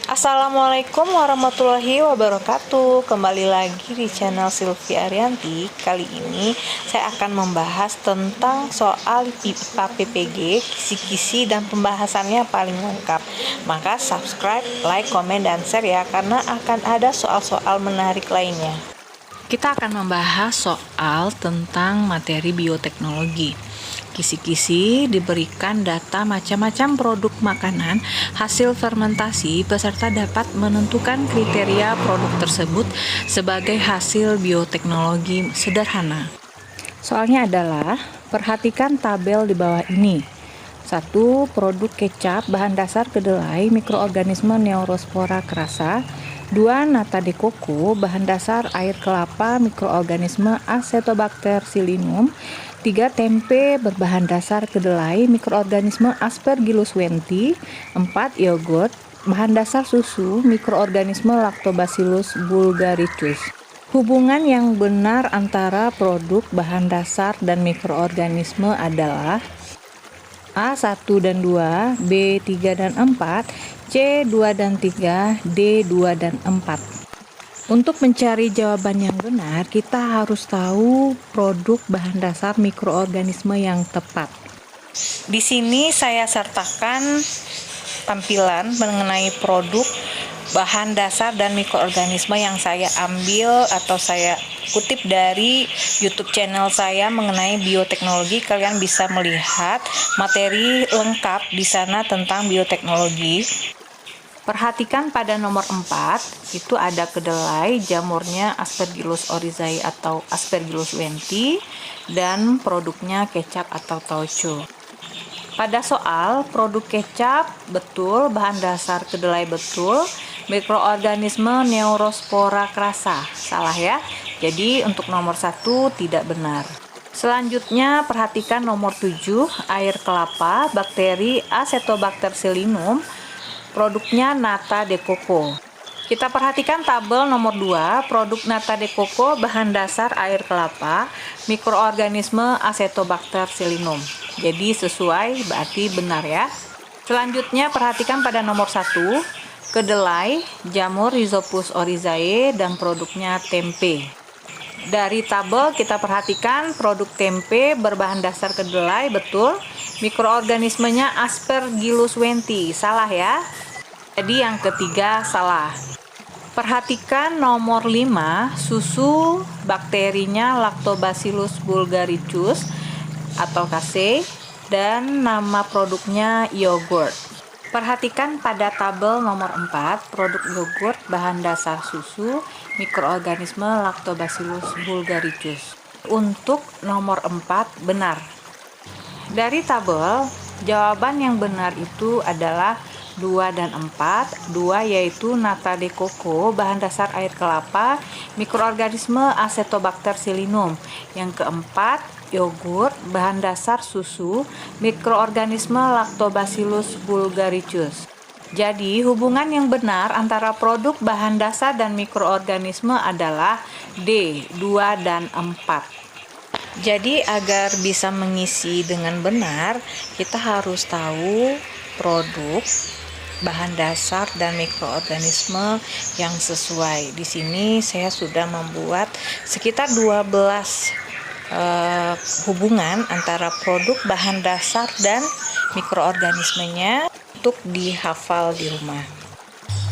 Assalamualaikum warahmatullahi wabarakatuh. Kembali lagi di channel Silvi Arianti. Kali ini saya akan membahas tentang soal IPA PPG, kisi-kisi dan pembahasannya paling lengkap. Maka subscribe, like, komen, dan share ya, karena akan ada soal-soal menarik lainnya. Kita akan membahas soal tentang materi bioteknologi. Kisi-kisi diberikan data macam-macam produk makanan hasil fermentasi, peserta dapat menentukan kriteria produk tersebut sebagai hasil bioteknologi sederhana. Soalnya adalah, perhatikan tabel di bawah ini. 1. Produk kecap bahan dasar kedelai mikroorganisme Neurospora crassa. 2. Nata de coco bahan dasar air kelapa mikroorganisme Acetobacter psyllinum. 3. Tempe berbahan dasar kedelai mikroorganisme Aspergillus wenti. 4. Yogurt bahan dasar susu mikroorganisme Lactobacillus bulgaricus. Hubungan yang benar antara produk bahan dasar dan mikroorganisme adalah A 1 dan 2, B 3 dan 4, C 2 dan 3, D 2 dan 4. Untuk mencari jawaban yang benar, kita harus tahu produk bahan dasar mikroorganisme yang tepat. Di sini saya sertakan tampilan mengenai produk bahan dasar dan mikroorganisme yang saya ambil atau saya kutip dari YouTube channel saya mengenai bioteknologi. Kalian bisa melihat materi lengkap di sana tentang bioteknologi. Perhatikan pada nomor 4, itu ada kedelai, jamurnya Aspergillus oryzae atau Aspergillus wenti, dan produknya kecap atau tauco. Pada soal, produk kecap betul, bahan dasar kedelai betul, mikroorganisme Neurospora crassa, salah ya. Jadi untuk nomor 1 tidak benar. Selanjutnya perhatikan nomor 7, air kelapa, bakteri Acetobacter psyllinum, produknya nata de coco. Kita perhatikan tabel nomor 2, produk nata de coco bahan dasar air kelapa, mikroorganisme Acetobacter psyllinum. Jadi sesuai, berarti benar ya. Selanjutnya perhatikan pada nomor 1, kedelai, jamur Rhizopus oryzae, dan produknya tempe. Dari tabel kita perhatikan produk tempe berbahan dasar kedelai betul, mikroorganismenya Aspergillus wenti, salah ya. Jadi yang ketiga salah. Perhatikan nomor 5, susu bakterinya Lactobacillus bulgaricus atau KC, dan nama produknya yogurt. Perhatikan pada tabel nomor 4, produk yogurt bahan dasar susu mikroorganisme Lactobacillus bulgaricus. Untuk nomor 4 benar. Dari tabel, jawaban yang benar itu adalah 2 dan 4. 2 yaitu nata de coco bahan dasar air kelapa mikroorganisme Acetobacter psyllinum. Yang keempat, yogurt bahan dasar susu mikroorganisme Lactobacillus bulgaricus. Jadi hubungan yang benar antara produk bahan dasar dan mikroorganisme adalah D 2 dan 4. Jadi agar bisa mengisi dengan benar, kita harus tahu produk bahan dasar dan mikroorganisme yang sesuai. Di sini saya sudah membuat sekitar 12 hubungan antara produk bahan dasar dan mikroorganismenya untuk dihafal di rumah.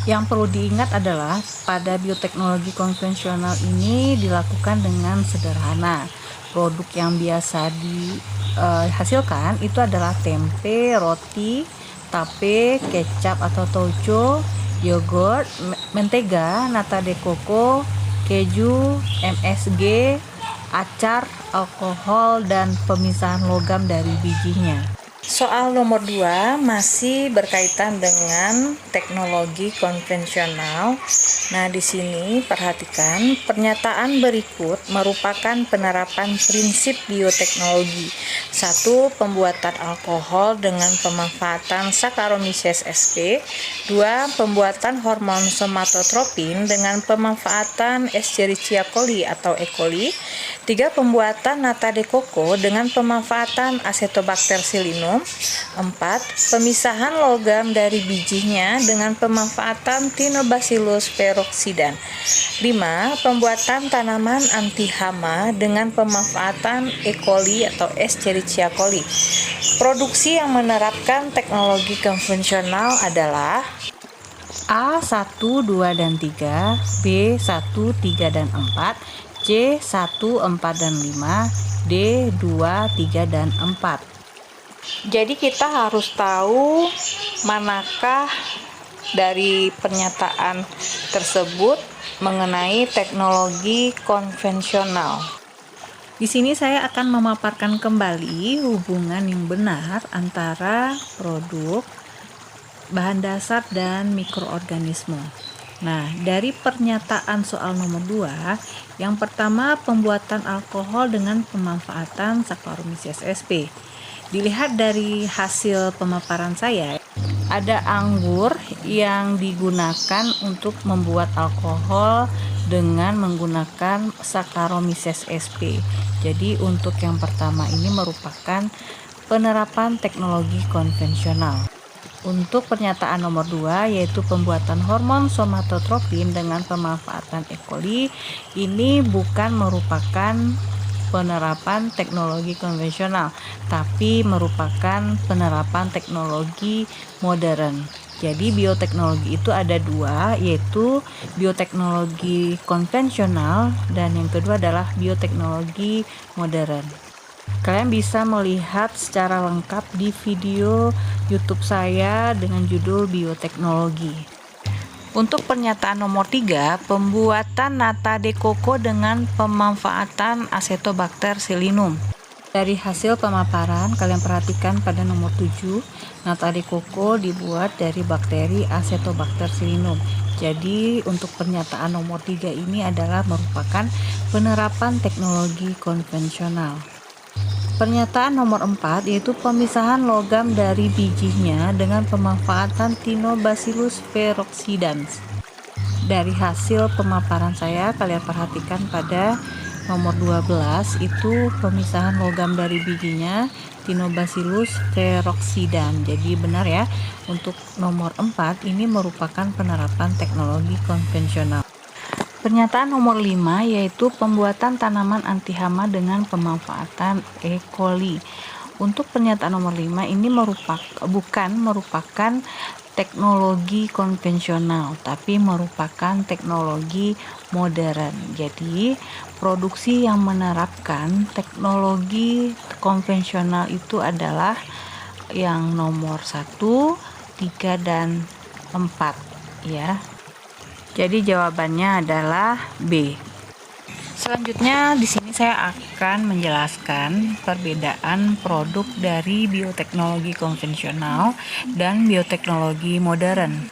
Yang perlu diingat adalah pada bioteknologi konvensional ini dilakukan dengan sederhana. Produk yang biasa dihasilkan itu adalah tempe, roti, tape, kecap atau tauco, yogurt, mentega, nata de coco, keju, MSG, acar, alkohol, dan pemisahan logam dari bijinya. Soal nomor 2 masih berkaitan dengan teknologi konvensional. Nah, di sini perhatikan pernyataan berikut merupakan penerapan prinsip bioteknologi. 1. Pembuatan alkohol dengan pemanfaatan Saccharomyces sp. 2. Pembuatan hormon somatotropin dengan pemanfaatan Escherichia coli atau E. coli. 3. Pembuatan nata de coco dengan pemanfaatan Acetobacter psilinum. 4. Pemisahan logam dari bijinya dengan pemanfaatan Tinobacillus peroxidans. 5. Pembuatan tanaman anti hama dengan pemanfaatan E. coli atau Escherichia coli. Produksi yang menerapkan teknologi konvensional adalah A. 1, 2, dan 3, B. 1, 3, dan 4, C. 1, 4, dan 5, D. 2, 3, dan 4. Jadi kita harus tahu manakah dari pernyataan tersebut mengenai teknologi konvensional. Di sini saya akan memaparkan kembali hubungan yang benar antara produk, bahan dasar, dan mikroorganisme. Nah, dari pernyataan soal nomor 2, yang pertama pembuatan alkohol dengan pemanfaatan Saccharomyces sp. Dilihat dari hasil pemaparan saya, ada anggur yang digunakan untuk membuat alkohol dengan menggunakan Saccharomyces sp. Jadi untuk yang pertama ini merupakan penerapan teknologi konvensional. Untuk pernyataan nomor 2 yaitu pembuatan hormon somatotropin dengan pemanfaatan E. coli, ini bukan merupakan penerapan teknologi konvensional, tapi merupakan penerapan teknologi modern. Jadi bioteknologi itu ada dua, yaitu bioteknologi konvensional dan yang kedua adalah bioteknologi modern. Kalian bisa melihat secara lengkap di video YouTube saya dengan judul bioteknologi. Untuk pernyataan nomor 3, pembuatan nata de coco dengan pemanfaatan Acetobacter psilinum. Dari hasil pemaparan, kalian perhatikan pada nomor 7, nata de coco dibuat dari bakteri Acetobacter psilinum. Jadi untuk pernyataan nomor 3 ini adalah merupakan penerapan teknologi konvensional. Pernyataan nomor 4 yaitu pemisahan logam dari bijinya dengan pemanfaatan Tinobacillus peroxidans. Dari hasil pemaparan saya, kalian perhatikan pada nomor 12 itu pemisahan logam dari bijinya Tinobacillus peroxidans. Jadi benar ya, untuk nomor 4 ini merupakan penerapan teknologi konvensional. Pernyataan nomor 5 yaitu pembuatan tanaman anti hama dengan pemanfaatan E. coli. Untuk pernyataan nomor 5 ini bukan merupakan teknologi konvensional, tapi merupakan teknologi modern. Jadi, produksi yang menerapkan teknologi konvensional itu adalah yang nomor 1, 3, dan 4 ya. Jadi jawabannya adalah B. Selanjutnya di sini saya akan menjelaskan perbedaan produk dari bioteknologi konvensional dan bioteknologi modern.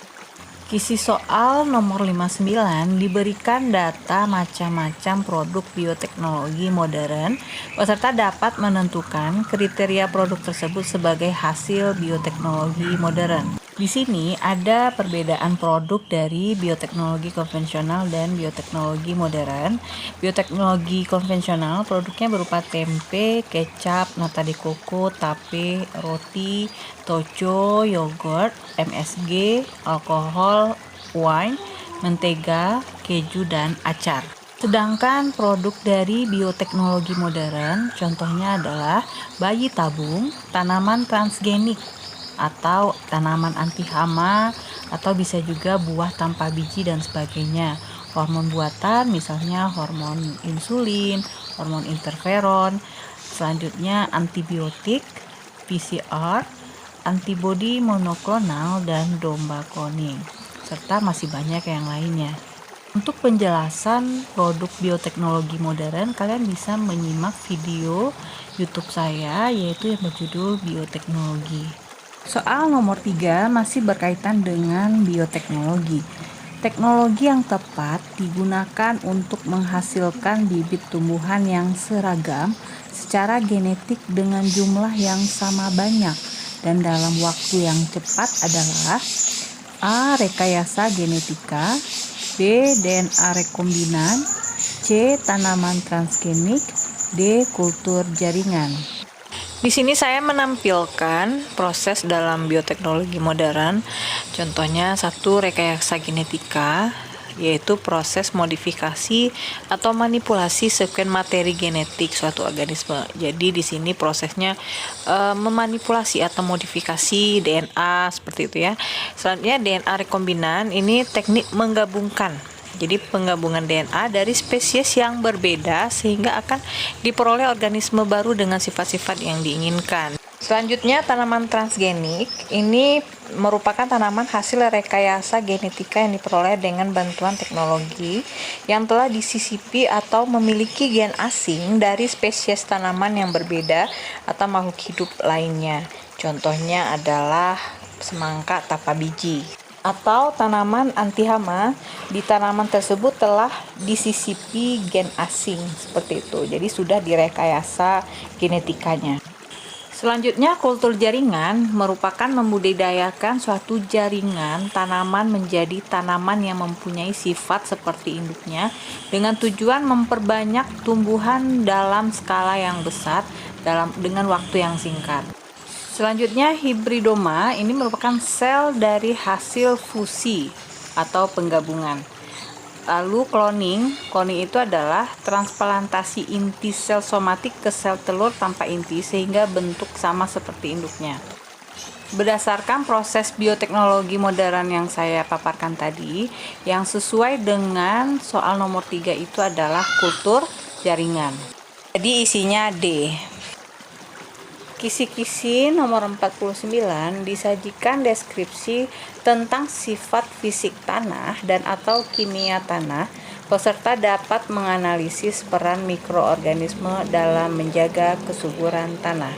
Kisi soal nomor 59 diberikan data macam-macam produk bioteknologi modern, peserta dapat menentukan kriteria produk tersebut sebagai hasil bioteknologi modern. Di sini ada perbedaan produk dari bioteknologi konvensional dan bioteknologi modern. Bioteknologi konvensional produknya berupa tempe, kecap, nata de coco, tape, roti, toco, yogurt, MSG, alkohol, wine, mentega, keju, dan acar. Sedangkan produk dari bioteknologi modern contohnya adalah bayi tabung, tanaman transgenik, atau tanaman anti hama, atau bisa juga buah tanpa biji dan sebagainya. Hormon buatan misalnya hormon insulin, hormon interferon, selanjutnya antibiotik, PCR, antibodi monoklonal, dan domba cloning, serta masih banyak yang lainnya. Untuk penjelasan produk bioteknologi modern, kalian bisa menyimak video YouTube saya yaitu yang berjudul bioteknologi. Soal nomor 3 masih berkaitan dengan bioteknologi. Teknologi yang tepat digunakan untuk menghasilkan bibit tumbuhan yang seragam secara genetik dengan jumlah yang sama banyak dan dalam waktu yang cepat adalah A. Rekayasa genetika, B. DNA rekombinan, C. Tanaman transgenik, D. Kultur jaringan. Di sini saya menampilkan proses dalam bioteknologi modern. Contohnya satu, rekayasa genetika, yaitu proses modifikasi atau manipulasi sekuens materi genetik suatu organisme. Jadi di sini prosesnya memanipulasi atau modifikasi DNA seperti itu ya. Selanjutnya DNA rekombinan, ini teknik menggabungkan. Jadi penggabungan DNA dari spesies yang berbeda sehingga akan diperoleh organisme baru dengan sifat-sifat yang diinginkan. Selanjutnya tanaman transgenik, ini merupakan tanaman hasil rekayasa genetika yang diperoleh dengan bantuan teknologi yang telah disisipi atau memiliki gen asing dari spesies tanaman yang berbeda atau makhluk hidup lainnya. Contohnya adalah semangka tanpa biji atau tanaman anti hama. Di tanaman tersebut telah disisipi gen asing seperti itu, jadi sudah direkayasa genetikanya. Selanjutnya, kultur jaringan merupakan membudidayakan suatu jaringan tanaman menjadi tanaman yang mempunyai sifat seperti induknya dengan tujuan memperbanyak tumbuhan dalam skala yang besar dengan waktu yang singkat. Selanjutnya, hibridoma ini merupakan sel dari hasil fusi atau penggabungan. Lalu cloning itu adalah transplantasi inti sel somatik ke sel telur tanpa inti sehingga bentuk sama seperti induknya. Berdasarkan proses bioteknologi modern yang saya paparkan tadi, yang sesuai dengan soal nomor 3 itu adalah kultur jaringan. Jadi isinya D. Kisi-kisi nomor 49 disajikan deskripsi tentang sifat fisik tanah dan atau kimia tanah. Peserta dapat menganalisis peran mikroorganisme dalam menjaga kesuburan tanah.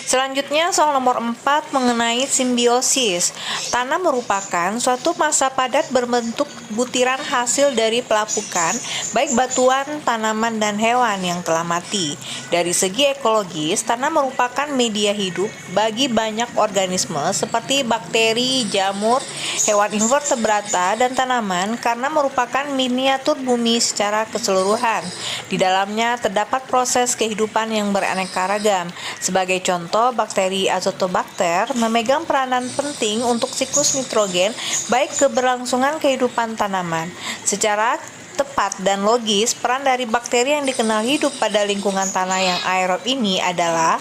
Selanjutnya soal nomor 4 mengenai simbiosis. Tanah merupakan suatu massa padat berbentuk butiran hasil dari pelapukan, baik batuan, tanaman, dan hewan yang telah mati. Dari segi ekologis, tanah merupakan media hidup bagi banyak organisme seperti bakteri, jamur, hewan invertebrata, dan tanaman karena merupakan miniatur bumi secara keseluruhan. Di dalamnya terdapat proses kehidupan yang beraneka ragam. Sebagai contoh, bakteri Azotobacter memegang peranan penting untuk siklus nitrogen baik keberlangsungan kehidupan tanaman. Secara tepat dan logis, peran dari bakteri yang dikenal hidup pada lingkungan tanah yang aerob ini adalah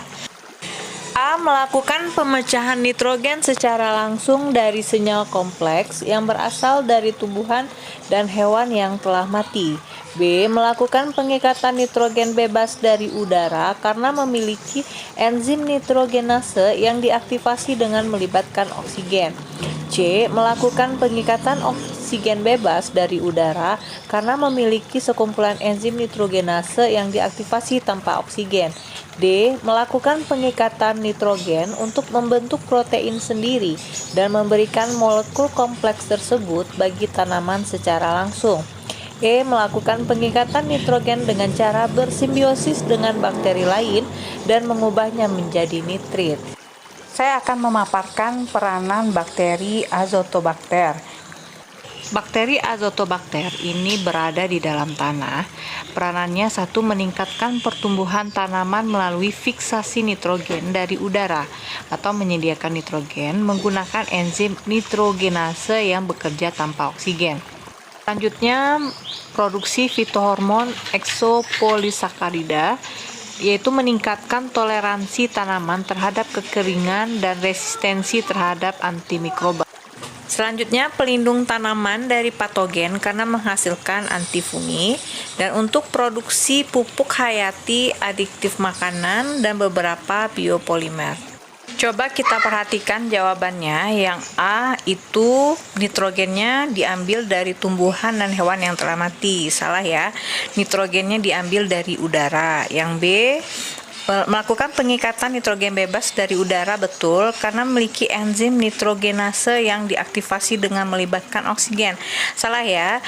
A. Melakukan pemecahan nitrogen secara langsung dari senyawa kompleks yang berasal dari tumbuhan dan hewan yang telah mati. B. Melakukan pengikatan nitrogen bebas dari udara karena memiliki enzim nitrogenase yang diaktifasi dengan melibatkan oksigen. C. Melakukan pengikatan oksigen bebas dari udara karena memiliki sekumpulan enzim nitrogenase yang diaktifasi tanpa oksigen. D. Melakukan pengikatan nitrogen untuk membentuk protein sendiri dan memberikan molekul kompleks tersebut bagi tanaman secara langsung. E. Melakukan pengikatan nitrogen dengan cara bersimbiosis dengan bakteri lain dan mengubahnya menjadi nitrit. Saya akan memaparkan peranan bakteri Azotobacter. Bakteri Azotobacter ini berada di dalam tanah. Peranannya satu, meningkatkan pertumbuhan tanaman melalui fiksasi nitrogen dari udara atau menyediakan nitrogen menggunakan enzim nitrogenase yang bekerja tanpa oksigen. Selanjutnya, produksi fitohormon eksopolisakarida, yaitu meningkatkan toleransi tanaman terhadap kekeringan dan resistensi terhadap antimikroba. Selanjutnya, pelindung tanaman dari patogen karena menghasilkan antifungik dan untuk produksi pupuk hayati, adiktif makanan, dan beberapa biopolimer. Coba kita perhatikan jawabannya. Yang A itu nitrogennya diambil dari tumbuhan dan hewan yang telah mati. Salah ya, nitrogennya diambil dari udara. Yang B, melakukan pengikatan nitrogen bebas dari udara, betul, karena memiliki enzim nitrogenase yang diaktifasi dengan melibatkan oksigen. Salah ya,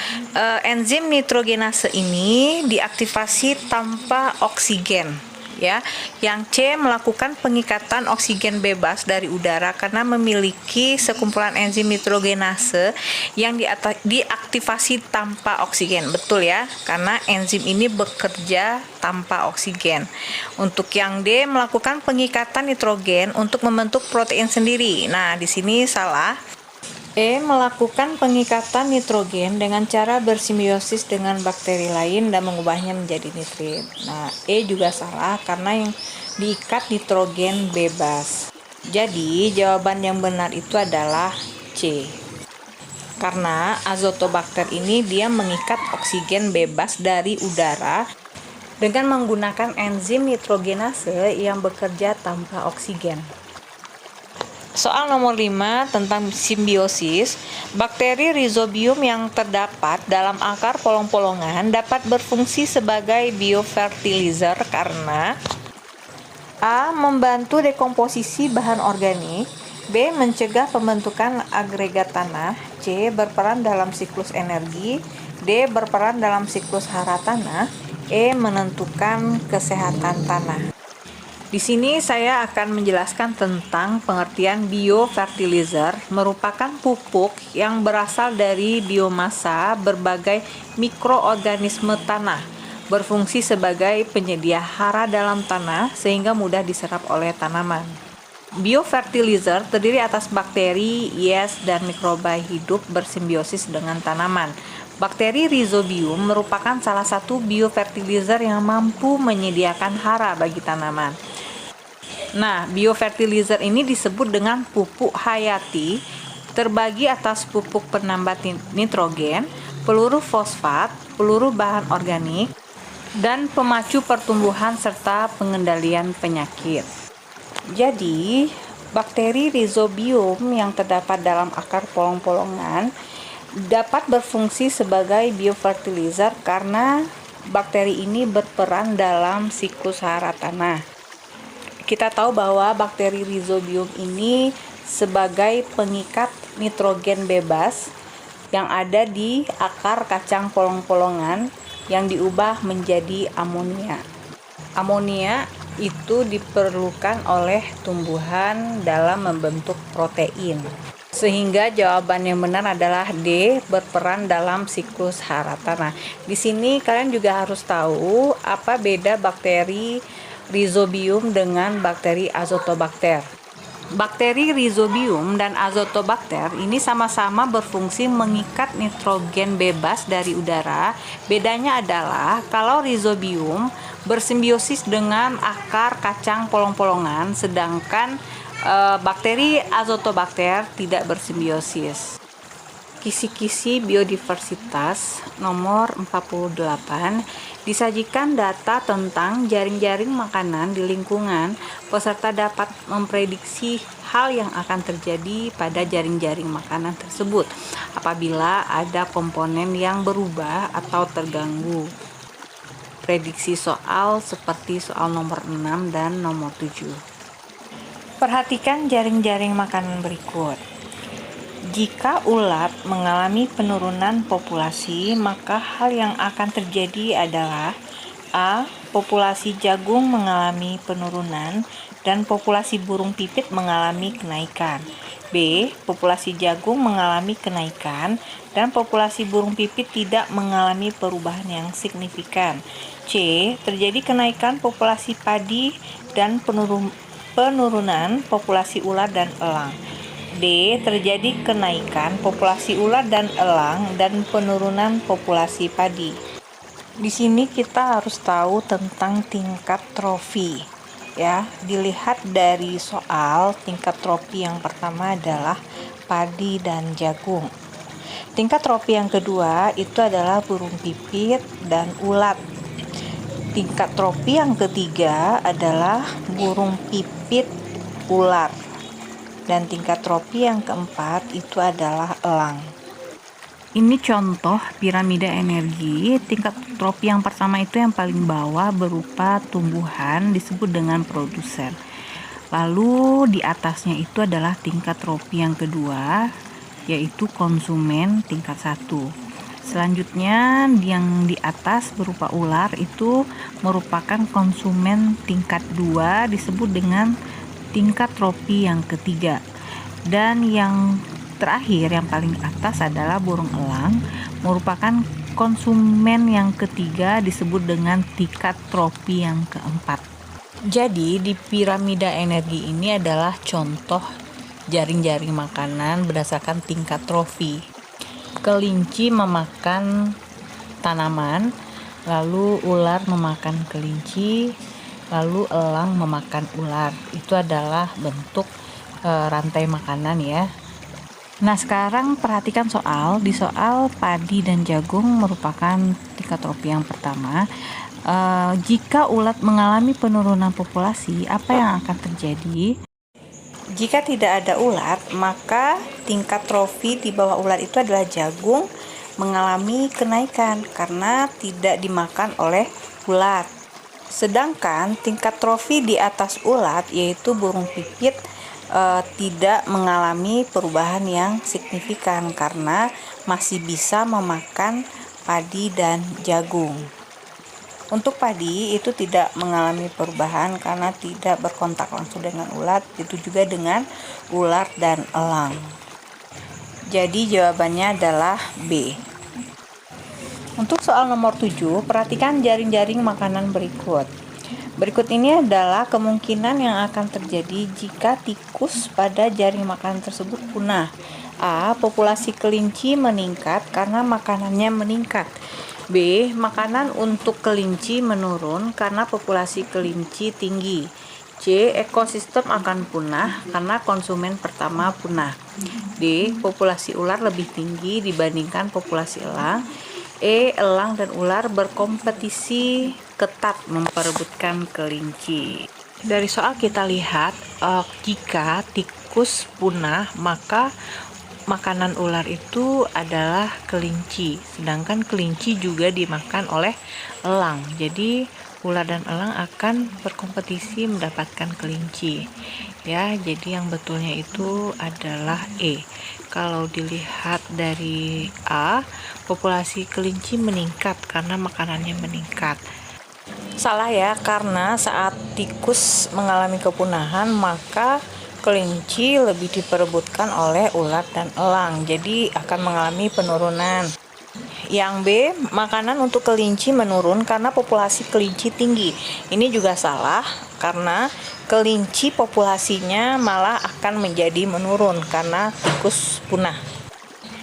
enzim nitrogenase ini diaktifasi tanpa oksigen. ya. Yang C melakukan pengikatan oksigen bebas dari udara karena memiliki sekumpulan enzim nitrogenase yang diaktifasi tanpa oksigen. Betul ya, karena enzim ini bekerja tanpa oksigen. Untuk yang D melakukan pengikatan nitrogen untuk membentuk protein sendiri. Nah, di sini salah. E melakukan pengikatan nitrogen dengan cara bersimbiosis dengan bakteri lain dan mengubahnya menjadi nitrit. Nah, E juga salah karena yang diikat nitrogen bebas. Jadi, jawaban yang benar itu adalah C. Karena azotobakter ini dia mengikat oksigen bebas dari udara dengan menggunakan enzim nitrogenase yang bekerja tanpa oksigen. Soal nomor 5 tentang simbiosis, bakteri Rhizobium yang terdapat dalam akar polong-polongan dapat berfungsi sebagai biofertilizer karena A. Membantu dekomposisi bahan organik, B. Mencegah pembentukan agregat tanah, C. Berperan dalam siklus energi, D. Berperan dalam siklus hara tanah, E. Menentukan kesehatan tanah. Di sini saya akan menjelaskan tentang pengertian biofertilizer, merupakan pupuk yang berasal dari biomasa berbagai mikroorganisme tanah, berfungsi sebagai penyedia hara dalam tanah sehingga mudah diserap oleh tanaman. Biofertilizer terdiri atas bakteri, yes, dan mikroba hidup bersimbiosis dengan tanaman. Bakteri Rhizobium merupakan salah satu biofertilizer yang mampu menyediakan hara bagi tanaman. Nah, biofertilizer ini disebut dengan pupuk hayati, terbagi atas pupuk penambat nitrogen, peluru fosfat, peluru bahan organik, dan pemacu pertumbuhan serta pengendalian penyakit. Jadi, bakteri Rhizobium yang terdapat dalam akar polong-polongan dapat berfungsi sebagai biofertilizer karena bakteri ini berperan dalam siklus hara tanah. Kita tahu bahwa bakteri Rhizobium ini sebagai pengikat nitrogen bebas yang ada di akar kacang polong-polongan yang diubah menjadi amonia. Amonia itu diperlukan oleh tumbuhan dalam membentuk protein. Sehingga jawaban yang benar adalah D, berperan dalam siklus hara tanah. Di sini kalian juga harus tahu apa beda bakteri Rhizobium dengan bakteri Azotobakter. Bakteri Rhizobium dan Azotobakter ini sama-sama berfungsi mengikat nitrogen bebas dari udara. Bedanya adalah kalau Rhizobium bersimbiosis dengan akar kacang polong-polongan, sedangkan bakteri Azotobakter tidak bersimbiosis. Kisi-kisi biodiversitas nomor 48 disajikan data tentang jaring-jaring makanan di lingkungan. Peserta dapat memprediksi hal yang akan terjadi pada jaring-jaring makanan tersebut apabila ada komponen yang berubah atau terganggu. Prediksi soal seperti soal nomor 6 dan nomor 7. Perhatikan jaring-jaring makanan berikut. Jika ulat mengalami penurunan populasi, maka hal yang akan terjadi adalah A. Populasi jagung mengalami penurunan dan populasi burung pipit mengalami kenaikan. B. Populasi jagung mengalami kenaikan dan populasi burung pipit tidak mengalami perubahan yang signifikan. C. Terjadi kenaikan populasi padi dan penurunan populasi ulat dan elang. D. Terjadi kenaikan populasi ulat dan elang dan penurunan populasi padi. Di sini kita harus tahu tentang tingkat trofi. Ya, dilihat dari soal, tingkat trofi yang pertama adalah padi dan jagung. Tingkat trofi yang kedua itu adalah burung pipit dan ulat. Tingkat trofi yang ketiga adalah burung pipit ulat. Dan tingkat trofi yang keempat itu adalah elang. Ini contoh piramida energi. Tingkat trofi yang pertama itu yang paling bawah berupa tumbuhan disebut dengan produsen. Lalu di atasnya itu adalah tingkat trofi yang kedua, yaitu konsumen tingkat 1. Selanjutnya yang di atas berupa ular itu merupakan konsumen tingkat 2, disebut dengan tingkat trofi yang ketiga. Dan yang terakhir yang paling atas adalah burung elang, merupakan konsumen yang ketiga, disebut dengan tingkat trofi yang keempat. Jadi di piramida energi ini adalah contoh jaring-jaring makanan berdasarkan tingkat trofi. Kelinci memakan tanaman, lalu ular memakan kelinci, lalu elang memakan ular. Itu adalah bentuk rantai makanan ya. Nah, sekarang perhatikan di soal padi dan jagung merupakan tingkat trofi yang pertama. Jika ulat mengalami penurunan populasi, apa yang akan terjadi? Jika tidak ada ulat, maka tingkat trofi di bawah ulat itu adalah jagung mengalami kenaikan karena tidak dimakan oleh ulat. Sedangkan tingkat trofi di atas ulat, yaitu burung pipit, tidak mengalami perubahan yang signifikan karena masih bisa memakan padi dan jagung. Untuk padi itu tidak mengalami perubahan karena tidak berkontak langsung dengan ulat, itu juga dengan ular dan elang. Jadi jawabannya adalah B. Untuk soal nomor 7, perhatikan jaring-jaring makanan berikut. Berikut ini adalah kemungkinan yang akan terjadi jika tikus pada jaring makanan tersebut punah. A. Populasi kelinci meningkat karena makanannya meningkat. B. Makanan untuk kelinci menurun karena populasi kelinci tinggi. C. Ekosistem akan punah karena konsumen pertama punah. D. Populasi ular lebih tinggi dibandingkan populasi elang. E. Elang dan ular berkompetisi ketat memperebutkan kelinci. Dari soal kita lihat, jika tikus punah, maka makanan ular itu adalah kelinci, sedangkan kelinci juga dimakan oleh elang. Jadi ular dan elang akan berkompetisi mendapatkan kelinci. Ya, jadi yang betulnya itu adalah E. Kalau dilihat dari A, populasi kelinci meningkat karena makanannya meningkat. Salah ya, karena saat tikus mengalami kepunahan, maka kelinci lebih diperebutkan oleh ular dan elang, jadi akan mengalami penurunan. Yang B, makanan untuk kelinci menurun karena populasi kelinci tinggi. Ini juga salah, karena kelinci populasinya malah akan menjadi menurun karena tikus punah.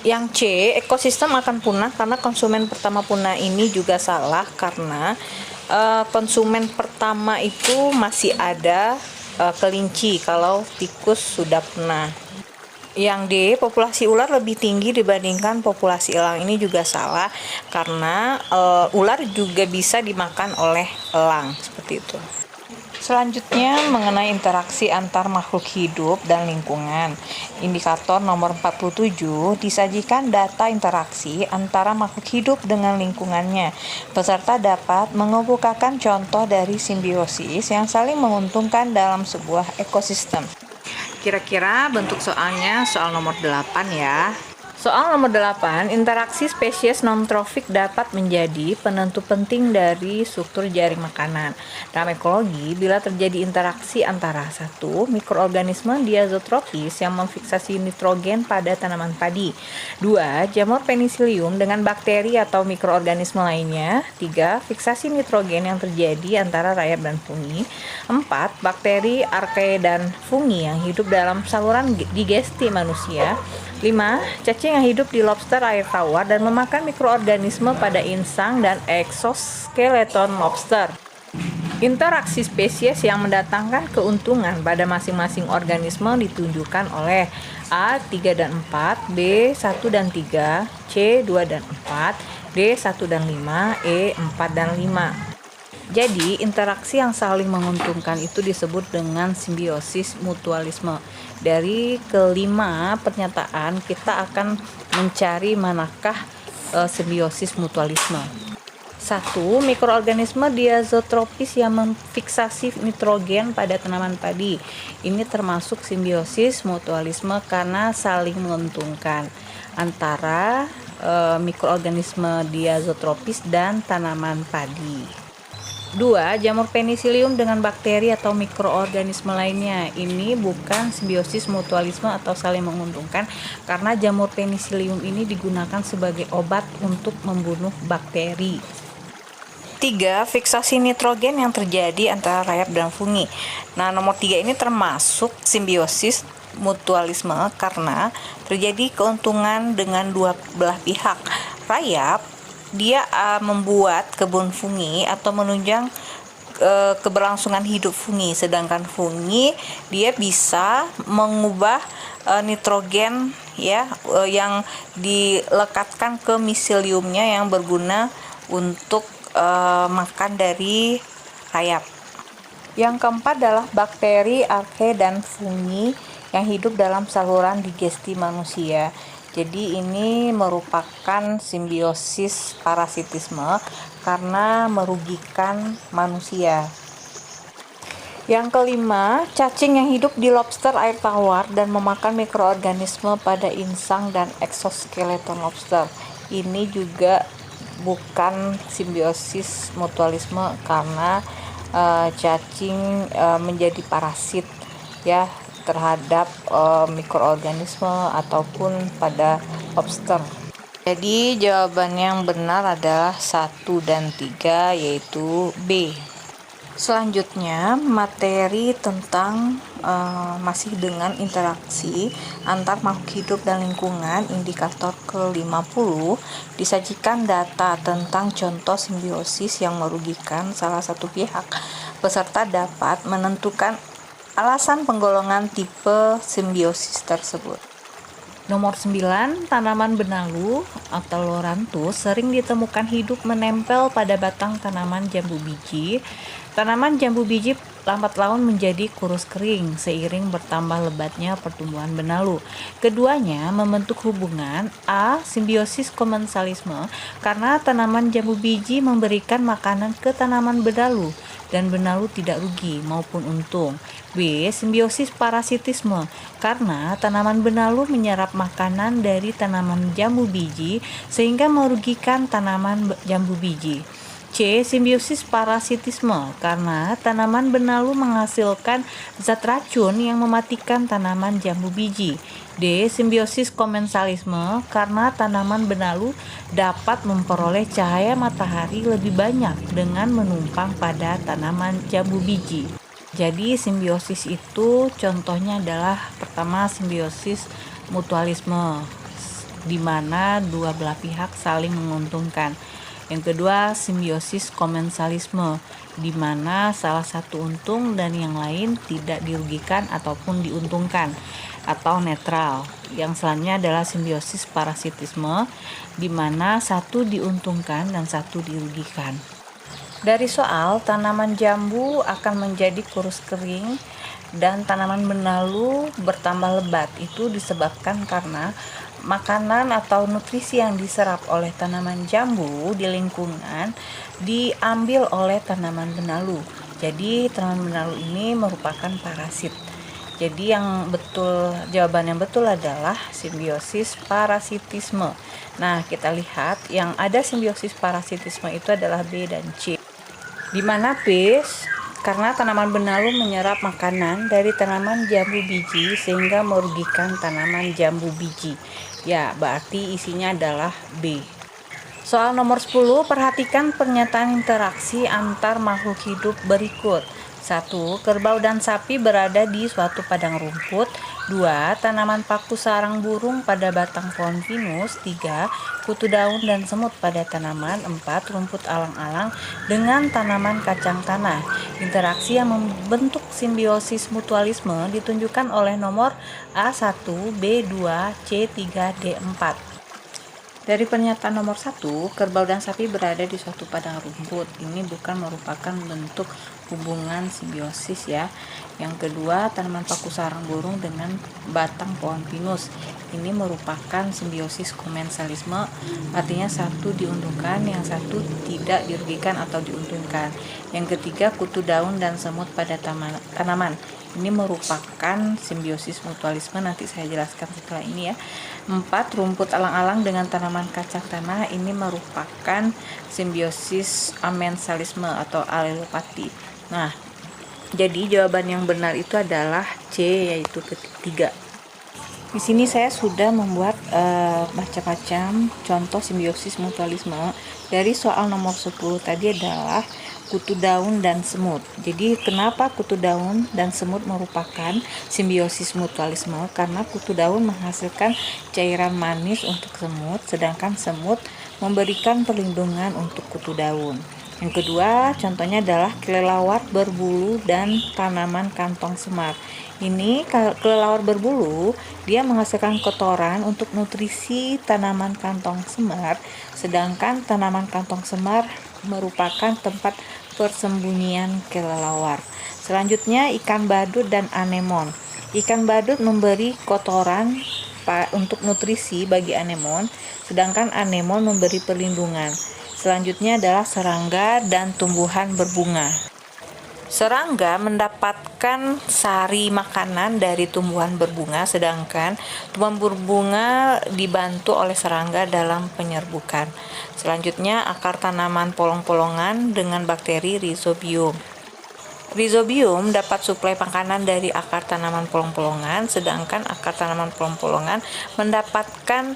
Yang C, ekosistem akan punah karena konsumen pertama punah. Ini juga salah, karena konsumen pertama itu masih ada kelinci kalau tikus sudah punah. Yang D, populasi ular lebih tinggi dibandingkan populasi elang. Ini juga salah, karena ular juga bisa dimakan oleh elang, seperti itu. Selanjutnya mengenai interaksi antar makhluk hidup dan lingkungan. Indikator nomor 47 disajikan data interaksi antara makhluk hidup dengan lingkungannya. Peserta dapat mengemukakan contoh dari simbiosis yang saling menguntungkan dalam sebuah ekosistem. Kira-kira bentuk soalnya soal nomor 8 ya. Soal nomor 8, interaksi spesies non-trofik dapat menjadi penentu penting dari struktur jaring makanan. Dalam ekologi, bila terjadi interaksi antara 1. Mikroorganisme diazotropis yang memfiksasi nitrogen pada tanaman padi. 2. Jamur penicillium dengan bakteri atau mikroorganisme lainnya. 3. Fiksasi nitrogen yang terjadi antara rayap dan fungi. 4. Bakteri, archaea, dan fungi yang hidup dalam saluran digesti manusia. 5. Cacing yang hidup di lobster air tawar dan memakan mikroorganisme pada insang dan eksoskeleton lobster. Interaksi spesies yang mendatangkan keuntungan pada masing-masing organisme ditunjukkan oleh A. 3 dan 4, B. 1 dan 3, C. 2 dan 4, D. 1 dan 5, E. 4 dan 5. Jadi, interaksi yang saling menguntungkan itu disebut dengan simbiosis mutualisme. Dari kelima pernyataan, kita akan mencari manakah simbiosis mutualisme. 1. Mikroorganisme diazotropis yang memfiksasi nitrogen pada tanaman padi. Ini termasuk simbiosis mutualisme karena saling menguntungkan. antara mikroorganisme diazotropis dan tanaman padi. 2. Jamur penicillium dengan bakteri atau mikroorganisme lainnya. Ini bukan simbiosis mutualisme atau saling menguntungkan, karena jamur penicillium ini digunakan sebagai obat untuk membunuh bakteri. 3. Fiksasi nitrogen yang terjadi antara rayap dan fungi. Nah, nomor 3 ini termasuk simbiosis mutualisme karena terjadi keuntungan dengan dua belah pihak. Rayap dia membuat kebun fungi atau menunjang keberlangsungan hidup fungi, sedangkan fungi dia bisa mengubah nitrogen ya yang dilekatkan ke miseliumnya yang berguna untuk makan dari rayap. Yang keempat adalah bakteri, arke, dan fungi yang hidup dalam saluran digesti manusia. Jadi ini merupakan simbiosis parasitisme karena merugikan manusia. Yang kelima, cacing yang hidup di lobster air tawar dan memakan mikroorganisme pada insang dan eksoskeleton lobster. Ini juga bukan simbiosis mutualisme karena cacing menjadi parasit ya terhadap mikroorganisme ataupun pada lobster. Jadi jawaban yang benar adalah 1 dan 3 yaitu B. Selanjutnya materi tentang masih dengan interaksi antar makhluk hidup dan lingkungan. Indikator ke-50 disajikan data tentang contoh simbiosis yang merugikan salah satu pihak. Peserta dapat menentukan alasan penggolongan tipe simbiosis tersebut. Nomor 9, tanaman benalu atau loranthus sering ditemukan hidup menempel pada batang tanaman jambu biji. Tanaman jambu biji lambat laun menjadi kurus kering seiring bertambah lebatnya pertumbuhan benalu. Keduanya membentuk hubungan A. Simbiosis komensalisme karena tanaman jambu biji memberikan makanan ke tanaman benalu dan benalu tidak rugi maupun untung. B. Simbiosis parasitisme karena tanaman benalu menyerap makanan dari tanaman jambu biji sehingga merugikan tanaman jambu biji. C. Simbiosis parasitisme karena tanaman benalu menghasilkan zat racun yang mematikan tanaman jambu biji. D. Simbiosis komensalisme karena tanaman benalu dapat memperoleh cahaya matahari lebih banyak dengan menumpang pada tanaman jambu biji. Jadi simbiosis itu contohnya adalah pertama simbiosis mutualisme di mana dua belah pihak saling menguntungkan. Yang kedua, simbiosis komensalisme, di mana salah satu untung dan yang lain tidak dirugikan ataupun diuntungkan atau netral. Yang selanjutnya adalah simbiosis parasitisme, di mana satu diuntungkan dan satu dirugikan. Dari soal, tanaman jambu akan menjadi kurus kering dan tanaman benalu bertambah lebat. Itu disebabkan karena makanan atau nutrisi yang diserap oleh tanaman jambu di lingkungan diambil oleh tanaman benalu. Jadi tanaman benalu ini merupakan parasit. Jadi jawaban yang betul adalah simbiosis parasitisme. Nah, kita lihat yang ada simbiosis parasitisme itu adalah B dan C. Di mana B karena tanaman benalu menyerap makanan dari tanaman jambu biji sehingga merugikan tanaman jambu biji. Ya, berarti isinya adalah B. Soal nomor 10, perhatikan pernyataan interaksi antar makhluk hidup berikut. 1. Kerbau dan sapi berada di suatu padang rumput. 2. Tanaman paku sarang burung pada batang pohon pinus. 3. Kutu daun dan semut pada tanaman. 4. Rumput alang-alang dengan tanaman kacang tanah. Interaksi yang membentuk simbiosis mutualisme ditunjukkan oleh nomor A1, B2, C3, D4. Dari pernyataan nomor 1, kerbau dan sapi berada di suatu padang rumput. Ini bukan merupakan bentuk hubungan simbiosis ya. Yang kedua, tanaman paku sarang burung dengan batang pohon pinus. Ini merupakan simbiosis komensalisme, artinya satu diuntungkan, yang satu tidak dirugikan atau diuntungkan. Yang ketiga, kutu daun dan semut pada tanaman. Ini merupakan simbiosis mutualisme, nanti saya jelaskan setelah ini ya. 4. Rumput alang-alang dengan tanaman kacang tanah, ini merupakan simbiosis amensalisme atau alelopati. Nah, jadi jawaban yang benar itu adalah C, yaitu ketiga. Di sini saya sudah membuat macam-macam contoh simbiosis mutualisme. Dari soal nomor 10 tadi adalah kutu daun dan semut. Jadi kenapa kutu daun dan semut merupakan simbiosis mutualisme? Karena kutu daun menghasilkan cairan manis untuk semut, sedangkan semut memberikan perlindungan untuk kutu daun. Yang kedua, contohnya adalah kelelawar berbulu dan tanaman kantong semar. Ini kelelawar berbulu, dia menghasilkan kotoran untuk nutrisi tanaman kantong semar, sedangkan tanaman kantong semar merupakan tempat persembunyian kelelawar. Selanjutnya, ikan badut dan anemon. Ikan badut memberi kotoran untuk nutrisi bagi anemon, sedangkan anemon memberi perlindungan. Selanjutnya adalah serangga dan tumbuhan berbunga. Serangga mendapatkan sari makanan dari tumbuhan berbunga, sedangkan tumbuhan berbunga dibantu oleh serangga dalam penyerbukan. Selanjutnya, akar tanaman polong-polongan dengan bakteri Rhizobium. Rhizobium dapat suplai makanan dari akar tanaman polong-polongan, sedangkan akar tanaman polong-polongan mendapatkan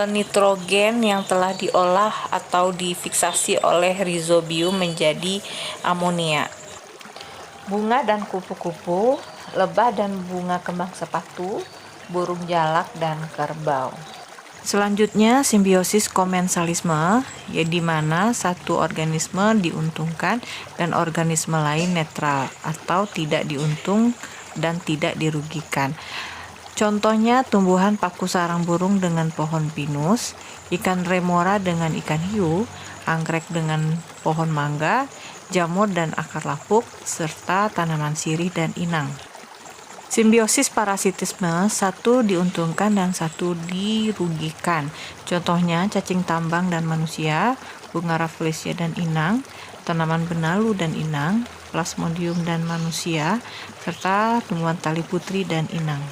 nitrogen yang telah diolah atau difiksasi oleh Rhizobium menjadi amonia. Bunga dan kupu-kupu, lebah dan bunga kembang sepatu, burung jalak dan kerbau. Selanjutnya, simbiosis komensalisme, ya, di mana satu organisme diuntungkan dan organisme lain netral atau tidak diuntung dan tidak dirugikan. Contohnya tumbuhan paku sarang burung dengan pohon pinus, ikan remora dengan ikan hiu, anggrek dengan pohon mangga, jamur dan akar lapuk, serta tanaman sirih dan inang. Simbiosis parasitisme, satu diuntungkan dan satu dirugikan. Contohnya cacing tambang dan manusia, bunga rafflesia dan inang, tanaman benalu dan inang, plasmodium dan manusia, serta tumbuhan tali putri dan inang.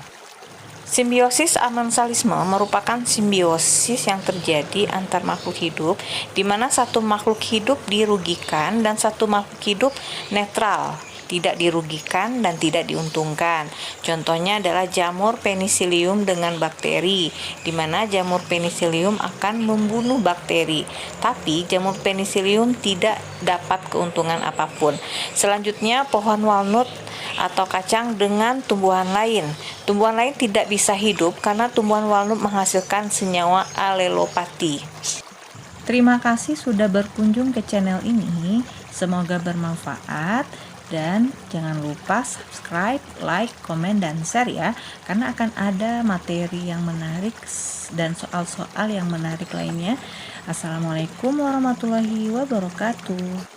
Simbiosis amensalisme merupakan simbiosis yang terjadi antar makhluk hidup, di mana satu makhluk hidup dirugikan dan satu makhluk hidup netral, tidak dirugikan dan tidak diuntungkan. Contohnya adalah jamur penicillium dengan bakteri, di mana jamur penicillium akan membunuh bakteri, tapi jamur penicillium tidak dapat keuntungan apapun. Selanjutnya, pohon walnut atau kacang dengan tumbuhan lain. Tumbuhan lain tidak bisa hidup karena tumbuhan walnut menghasilkan senyawa alelopati. Terima kasih sudah berkunjung ke channel ini. Semoga bermanfaat dan jangan lupa subscribe, like, komen, dan share ya, karena akan ada materi yang menarik dan soal-soal yang menarik lainnya. Assalamualaikum warahmatullahi wabarakatuh.